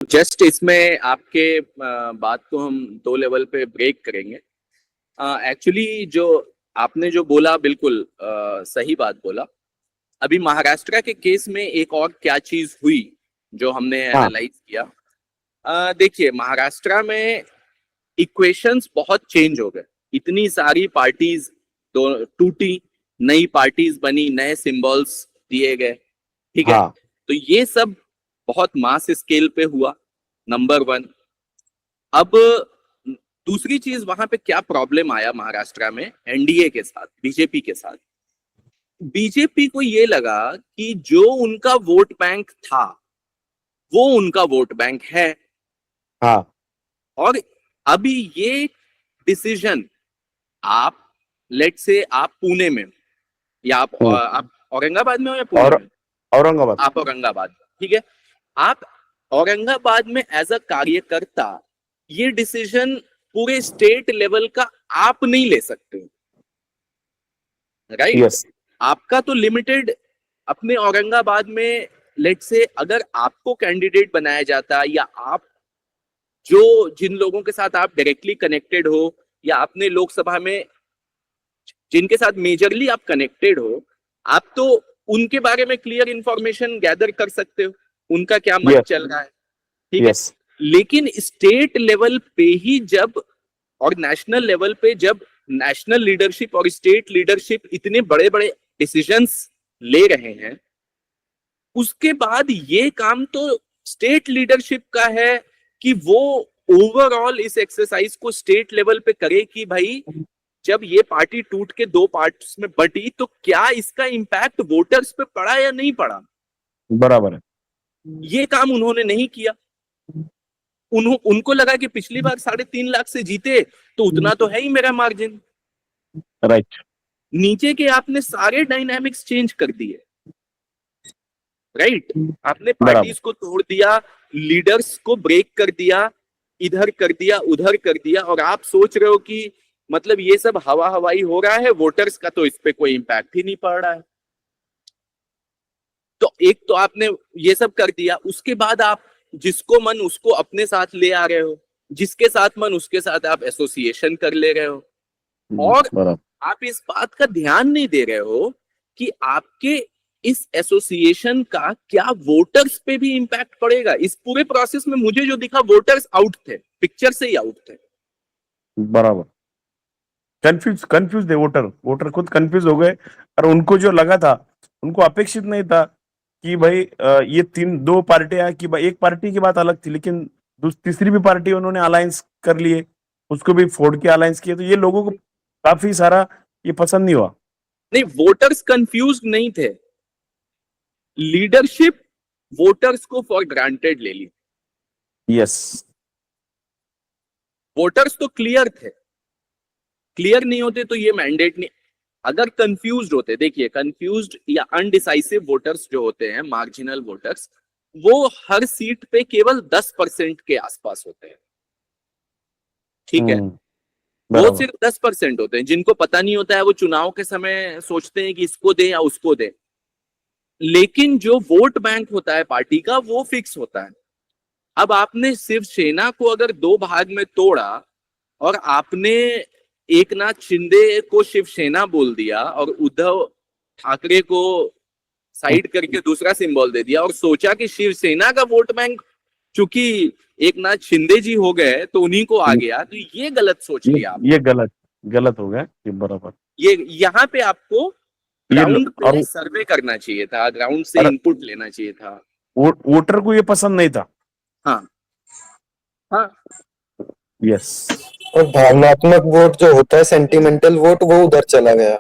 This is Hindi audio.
जस्ट इसमें आपके बात को हम दो लेवल पे ब्रेक करेंगे। एक्चुअली जो आपने जो बोला बिल्कुल सही बात बोला। अभी महाराष्ट्र के केस में एक और क्या चीज हुई जो हमने हाँ एनालाइज किया। देखिए महाराष्ट्र में इक्वेशंस बहुत चेंज हो गए। इतनी सारी पार्टीज टूटी, नई पार्टीज बनी, नए सिंबल्स दिए गए। ठीक है, हाँ तो ये सब बहुत मास स्केल पे हुआ, नंबर वन। अब दूसरी चीज वहां पे क्या प्रॉब्लम आया महाराष्ट्र में एनडीए के साथ, बीजेपी के साथ। बीजेपी को ये लगा कि जो उनका वोट बैंक था वो उनका वोट बैंक है। हाँ और अभी ये डिसीजन, आप लेट से आप पुणे में या हम्म, आप औरंगाबाद में हो या पुणे और में? औरंगाबाद। आप औरंगाबाद, ठीक है। आप औरंगाबाद में एज अ कार्यकर्ता ये डिसीजन पूरे स्टेट लेवल का आप नहीं ले सकते, राइट? यस। आपका तो लिमिटेड अपने औरंगाबाद में। लेट से अगर आपको कैंडिडेट बनाया जाता या आप जो जिन लोगों के साथ आप डायरेक्टली कनेक्टेड हो या अपने लोकसभा में जिनके साथ मेजरली आप कनेक्टेड हो, आप तो उनके बारे में क्लियर इंफॉर्मेशन गैदर कर सकते हो, उनका क्या मत यस। चल रहा है। ठीक है, यस। लेकिन स्टेट लेवल पे ही जब और नेशनल लेवल पे जब नेशनल लीडरशिप और स्टेट लीडरशिप इतने बड़े बड़े डिसीजंस ले रहे हैं, उसके बाद ये काम तो स्टेट लीडरशिप का है कि वो ओवरऑल इस एक्सरसाइज को स्टेट लेवल पे करे कि भाई जब ये पार्टी टूट के दो पार्ट्स में बटी तो क्या इसका इम्पैक्ट वोटर्स पे पड़ा या नहीं पड़ा। बराबर है। ये काम उन्होंने नहीं किया। उनको लगा कि पिछली बार 3.5 लाख से जीते तो उतना तो है ही मेरा मार्जिन। राइट। नीचे के आपने सारे डायनामिक्स चेंज कर दिए, राइट? आपने बराबर। पार्टीज को तोड़ दिया, लीडर्स को ब्रेक कर दिया, इधर कर दिया उधर कर दिया, और आप सोच रहे हो कि मतलब ये सब हवा हवाई हो रहा है, वोटर्स का तो इस पे कोई इंपैक्ट ही नहीं पड़ रहा है। तो एक तो आपने ये सब कर दिया, उसके बाद आप जिसको मन उसको अपने साथ ले आ रहे हो, जिसके साथ मन उसके साथ आप एसोसिएशन कर ले रहे हो, और बराबर। आप इस बात का ध्यान नहीं दे रहे हो कि आपके इस एसोसिएशन का क्या वोटर्स पे भी इंपैक्ट पड़ेगा। इस पूरे प्रोसेस में मुझे जो दिखा वोटर्स आउट थे, पिक्चर से ही आउट थे। बराबर। कंफ्यूज कंफ्यूज थे वोटर, वोटर खुद कंफ्यूज हो गए। और उनको जो लगा था, उनको अपेक्षित नहीं था कि भाई ये दो पार्टियां, कि भाई एक पार्टी की बात अलग थी लेकिन तीसरी भी पार्टी उन्होंने अलायंस कर लिए, उसको भी फोड़ के अलायंस किए, तो ये लोगों को काफी सारा ये पसंद नहीं हुआ। नहीं, वोटर्स कंफ्यूज नहीं थे, लीडरशिप वोटर्स को फॉर ग्रांटेड ले ली। यस। वोटर्स तो क्लियर थे, क्लियर नहीं होते तो ये मैंडेट नहीं। अगर कंफ्यूज होते, देखिए कंफ्यूज्ड या अनडिसाइसिव वोटर्स जो होते हैं, मार्जिनल वोटर्स, वो हर सीट पे केवल 10% के आसपास होते हैं। ठीक है, वो बराबर। सिर्फ 10% होते हैं। जिनको पता नहीं होता है वो चुनाव के समय सोचते हैं कि इसको दें या उसको दें, लेकिन जो वोट बैंक होता है पार्टी का वो फिक्स होता है। अब आपने शिवसेना को अगर दो भाग में तोड़ा और आपने एक नाथ शिंदे को शिवसेना बोल दिया और उद्धव ठाकरे को साइड करके दूसरा सिंबल दे दिया और सोचा कि शिवसेना का वोट बैंक चूंकि एक नाथ शिंदे जी हो गए तो उन्हीं को आ गया, तो ये गलत सोच लिया आप। ये गलत गलत हो गया ये। बराबर। ये यहाँ पे आपको ये ग्राउंड और पे सर्वे करना चाहिए था, ग्राउंड से इनपुट लेना चाहिए था। वोटर को ये पसंद नहीं था। हाँ हाँ, यस। और भावनात्मक वोट जो होता है, सेंटिमेंटल वोट, वो उधर चला गया।